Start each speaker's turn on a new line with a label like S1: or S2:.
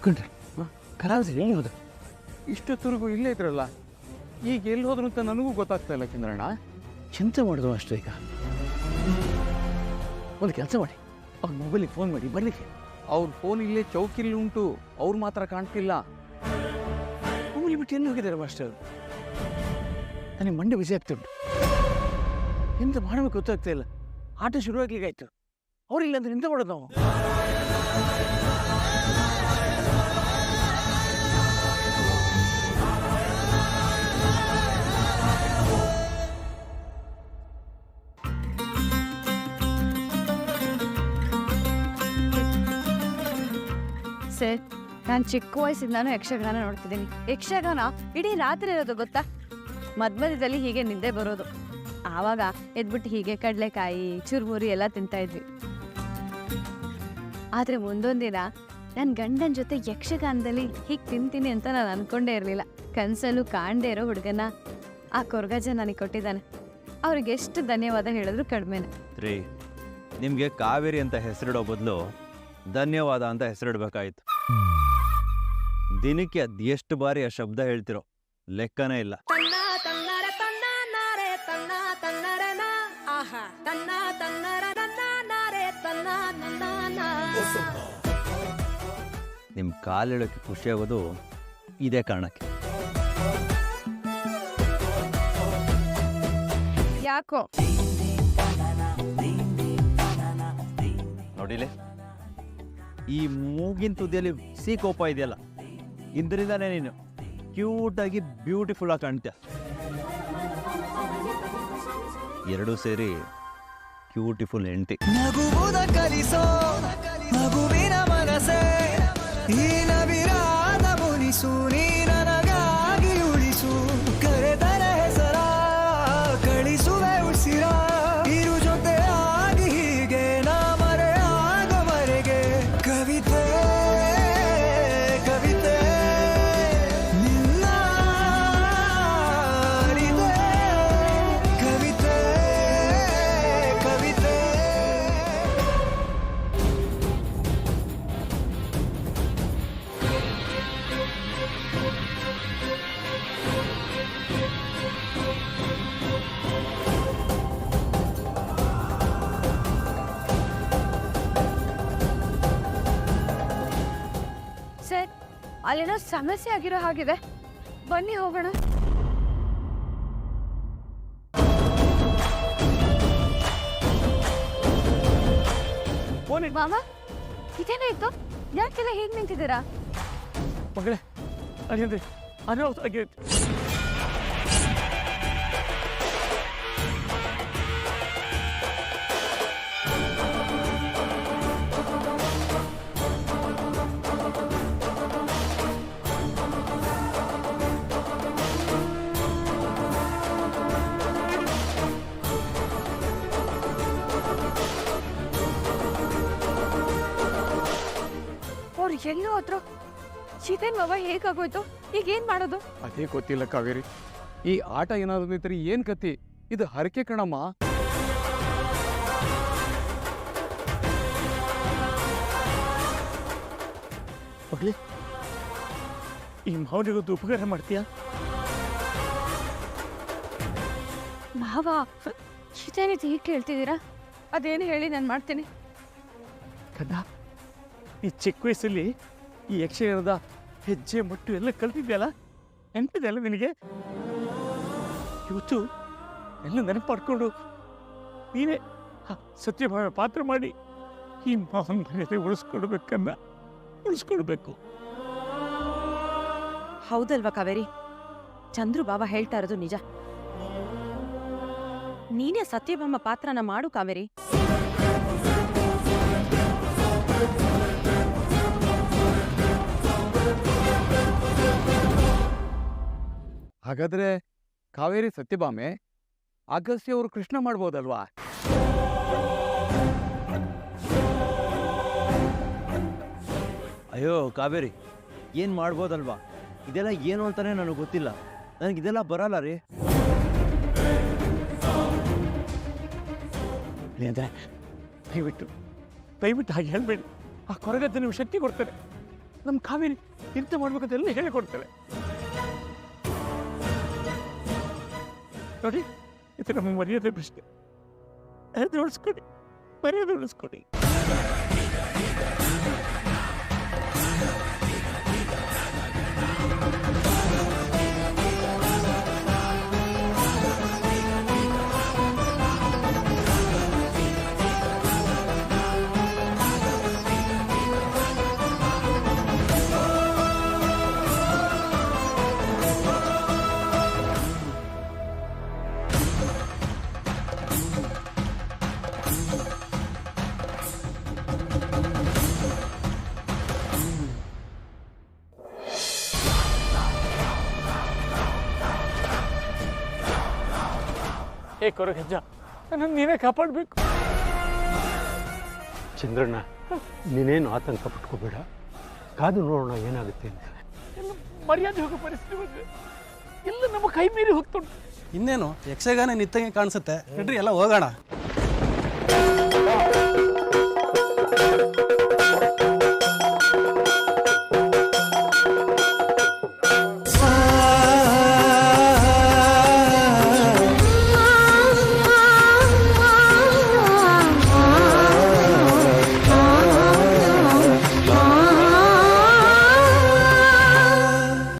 S1: ಕಂಡ್ರೆ ಕಲಾವಿದ್ರು ಹೇಳಿ ಹೋದ
S2: ಇಷ್ಟೊತ್ತರೆಗೂ ಇಲ್ಲೇ ಇದ್ರಲ್ಲ, ಈಗ ಎಲ್ಲಿ ಹೋದ್ರು ಅಂತ ನನಗೂ ಗೊತ್ತಾಗ್ತಾ ಇಲ್ಲ ಚಂದ್ರಣ್ಣ.
S1: ಚಿಂತೆ ಮಾಡಿದ್ರು ಅಷ್ಟು. ಈಗ ಒಂದು ಕೆಲಸ ಮಾಡಿ, ಅವ್ರ ಮೊಬೈಲಿಗೆ ಫೋನ್ ಮಾಡಿ ಬರಲಿಕ್ಕೆ.
S2: ಅವ್ರ ಫೋನ್ ಇಲ್ಲೇ ಚೌಕಿಲಿ ಉಂಟು, ಅವ್ರು ಮಾತ್ರ ಕಾಣ್ತಿಲ್ಲ.
S1: ಮೊಬೈಲ್ ಬಿಟ್ಟು ಎಲ್ಲಿ ಹೋಗಿದ್ದಾರೆ ಮಾಸ್ಟರ್? ನನಗೆ ಮಂಡೆ ಬಿಸಿ ಆಗ್ತಿಂಟು. ಎಂತ ಮಾಡಬೇಕು ಗೊತ್ತಾಗ್ತಾ ಇಲ್ಲ. ಆಟ ಶುರುವಾಗ್ಲಿಕ್ಕೆ ಆಯ್ತು. ಅವ್ರಿಲ್ಲ ಅಂದ್ರೆ ಎಂತ ಮಾಡೋದು ನಾವು?
S3: ಸರ್, ನಾನು ಚಿಕ್ಕ ವಯಸ್ಸಿಂದಾನು ಯಕ್ಷಗಾನ ನೋಡ್ತಿದ್ದೀನಿ. ಯಕ್ಷಗಾನ ಇಡೀ ರಾತ್ರಿ ಇರೋದು ಗೊತ್ತಾ? ಮಧ್ಯದಲ್ಲಿ ಹೀಗೆ ನಿದ್ದೆ ಬರೋದು. ಆವಾಗ ಎದ್ಬಿಟ್ಟು ಹೀಗೆ ಕಡಲೆಕಾಯಿ ಚುರುಮುರಿ ಎಲ್ಲ ತಿಂತಾ ಇದ್ವಿ. ಆದರೆ ಮುಂದೊಂದಿನ ನನ್ನ ಗಂಡನ ಜೊತೆ ಯಕ್ಷಗಾನದಲ್ಲಿ ಹೀಗೆ ತಿಂತೀನಿ ಅಂತ ನಾನು ಅನ್ಕೊಂಡೇ ಇರಲಿಲ್ಲ. ಕನಸಲ್ಲೂ ಕಾಣದೇ ಇರೋ ಹುಡುಗನ ಆ ಕೊರ್ಗಜ್ಜ ನನಗೆ ಕೊಟ್ಟಿದ್ದಾನೆ. ಅವ್ರಿಗೆ ಎಷ್ಟು ಧನ್ಯವಾದ ಹೇಳಿದ್ರು ಕಡಿಮೆನೆ.
S4: ರೀ, ನಿಮಗೆ ಕಾವೇರಿ ಅಂತ ಹೆಸರಿಡೋ ಬದಲು ಧನ್ಯವಾದ ಅಂತ ಹೆಸರಿಡ್ಬೇಕಾಯ್ತು. ದಿನಕ್ಕೆ ಅದೆಷ್ಟು ಬಾರಿ ಆ ಶಬ್ದ ಹೇಳ್ತಿರೋ ಲೆಕ್ಕನೇ ಇಲ್ಲ. ನಿಮ್ಮ ಕಾಲಿಡೋಕ್ಕೆ ಖುಷಿ ಆಗೋದು ಇದೇ ಕಾರಣಕ್ಕೆ.
S3: ಯಾಕೋ
S4: ನೋಡಿಲೆ, ಈ ಮೂಗಿನ ತುದಿಯಲ್ಲಿ ಕೋಪ ಇದೆಯಲ್ಲ, ಇದರಿಂದಾನೇ ನೀನು ಕ್ಯೂಟಾಗಿ ಬ್ಯೂಟಿಫುಲ್ ಆಗಿ ಕಾಣ್ತೀಯ. ಎರಡೂ ಸೇರಿ ಕ್ಯೂಟಿಫುಲ್ ಹೆಂಡತಿ.
S5: ನಗುವುದ ಕಲಿಸೋ ಮಗುವಿನ ಮನಸೆ, ಈ ನವಿರಾದ ಮುನಿಸು, ನೀ ನನಗಾಗಿ ಉಳಿಸು. ಕರೆದರ ಹೆಸರ ಕಳಿಸುವೆ ಉಸಿರ, ಇರು ಜೊತೆ ಆಗಿ ಹೀಗೆ ನಾ ಮರೆ ಆಗೋವರೆಗೆ. ಕವಿತೆ ಕವಿತೆ ನಿನ್ನ ಅರಿವೆ. ಕವಿತೆ ಕವಿತೆ
S3: ಸರ್, ಅಲ್ಲೇನೋ ಸಮಸ್ಯೆ ಆಗಿರೋ ಹಾಗಿದೆ. ಬನ್ನಿ ಹೋಗೋಣ. ಮಾಮ, ಇದೇನಾಯ್ತು? ಯಾಕೆಲ್ಲ ಹೇಗೆ ನಿಂತಿದ್ದೀರಾ?
S1: ಮಗಳೇ, ಅದೇಂದ್ರೆ ಅನಾಹುತ ಆಗಿತ್ತು.
S3: ಅವ್ರು ಎಲ್ಲೋ ಹತ್ರ ಚಿತೇನ್ ಮಾವ ಹೇಗಾಗೋಯ್ತು? ಈಗ ಏನ್ ಮಾಡೋದು?
S2: ಅದೇ ಗೊತ್ತಿಲ್ಲ ಕಾವೇರಿ. ಈ ಆಟ ಏನಾದ್ರು ನಿಂತರೆ ಏನ್ ಕತಿ? ಇದು ಹರಕೆ ಕಣಮ್ಮ.
S1: ಮಗಳೇ, ಈ ಮಾವನಿಗೊಂದು ಉಪಕಾರ ಮಾಡ್ತೀಯಾ?
S3: ಮಾವ, ಚಿತೇನಿದು ಹೀಗೆ ಕೇಳ್ತಿದ್ದೀರಾ? ಅದೇನು ಹೇಳಿ ನಾನು ಮಾಡ್ತೀನಿ.
S1: ಕಣ್ಣ, ಈ ಚಿಕ್ಕ ವಯಸ್ಸಲ್ಲಿ ಈ ಯಕ್ಷಗಾನದ ಹೆಜ್ಜೆ ಮಟ್ಟು ಎಲ್ಲ ಕಲ್ತಿದ್ಯಲ್ಲ, ನೆನಪಿದೆಯಲ್ಲ ನಿನಗೆ? ಇವತ್ತು ಎಲ್ಲ ನೆನಪು ಮಾಡ್ಕೊಂಡು ನೀನೇ ಸತ್ಯಭಾವ ಪಾತ್ರ ಮಾಡಿ ಈ ಮಾವನ ಮರ್ಯಾದೆ ಉಳಿಸ್ಕೊಳ್ಬೇಕು.
S6: ಹೌದಲ್ವಾ ಕಾವೇರಿ? ಚಂದ್ರು ಬಾಬಾ ಹೇಳ್ತಾ ಇರೋದು ನಿಜ. ನೀನೇ ಸತ್ಯಭಾಮ ಪಾತ್ರನ ಮಾಡು ಕಾವೇರಿ.
S2: ಹಾಗಾದ್ರೆ ಕಾವೇರಿ ಸತ್ಯಭಾಮೆ, ಅಗಸ್ತ್ಯ ಅವರು ಕೃಷ್ಣ ಮಾಡ್ಬೋದಲ್ವಾ?
S4: ಅಯ್ಯೋ ಕಾವೇರಿ, ಏನು ಮಾಡ್ಬೋದಲ್ವಾ? ಇದೆಲ್ಲ ಏನು ಅಂತಾನೆ ನನಗೆ ಗೊತ್ತಿಲ್ಲ. ನನಗಿದೆಲ್ಲ ಬರಲ್ಲ ರೀ.
S1: ದಯವಿಟ್ಟು ಹಾಗೆ ಹೇಳ್ಬೇಡಿ. ಆ ಕೊರಗಜ್ಜ ನೀವು ಶಕ್ತಿ ಕೊಡ್ತಾರೆ. ನಮ್ಮ ಕಾವೇರಿ ಎಂತ ಮಾಡ್ಬೇಕಂತ ಎಲ್ಲ ಹೇಳಿಕೊಡ್ತಾಳೆ. ನೋಡಿ, ಇದು ನಮ್ಮ ಮರ್ಯಾದೆ ಪ್ರಶ್ನೆ. ಅದು ಉಳಿಸ್ಕೊಡಿ, ಮರ್ಯಾದೆ ಉಳಿಸ್ಕೊಡಿ. ಏ ಕೊರಗಜ್ಜ, ನನ್ನ ನೀವೇ ಕಾಪಾಡಬೇಕು.
S7: ಚಂದ್ರಣ್ಣ, ನೀನೇನು ಆತಂಕ ಪಟ್ಕೋಬೇಡ, ಕಾದು ನೋಡೋಣ ಏನಾಗುತ್ತೆ ಅಂತ.
S1: ಎಲ್ಲ ಮರ್ಯಾದೆ ಹೋಗೋ ಪರಿಸ್ಥಿತಿ ಬಂದಿದೆ, ಎಲ್ಲ ನಮ್ಮ ಕೈ ಮೀರಿ ಹೋಗ್ತುಂಟು.
S8: ಇನ್ನೇನು ಯಕ್ಷಗಾನ ನಿತ್ತಂಗೆ ಕಾಣಿಸುತ್ತೆ. ನಡ್ರಿ ಎಲ್ಲ ಹೋಗೋಣ.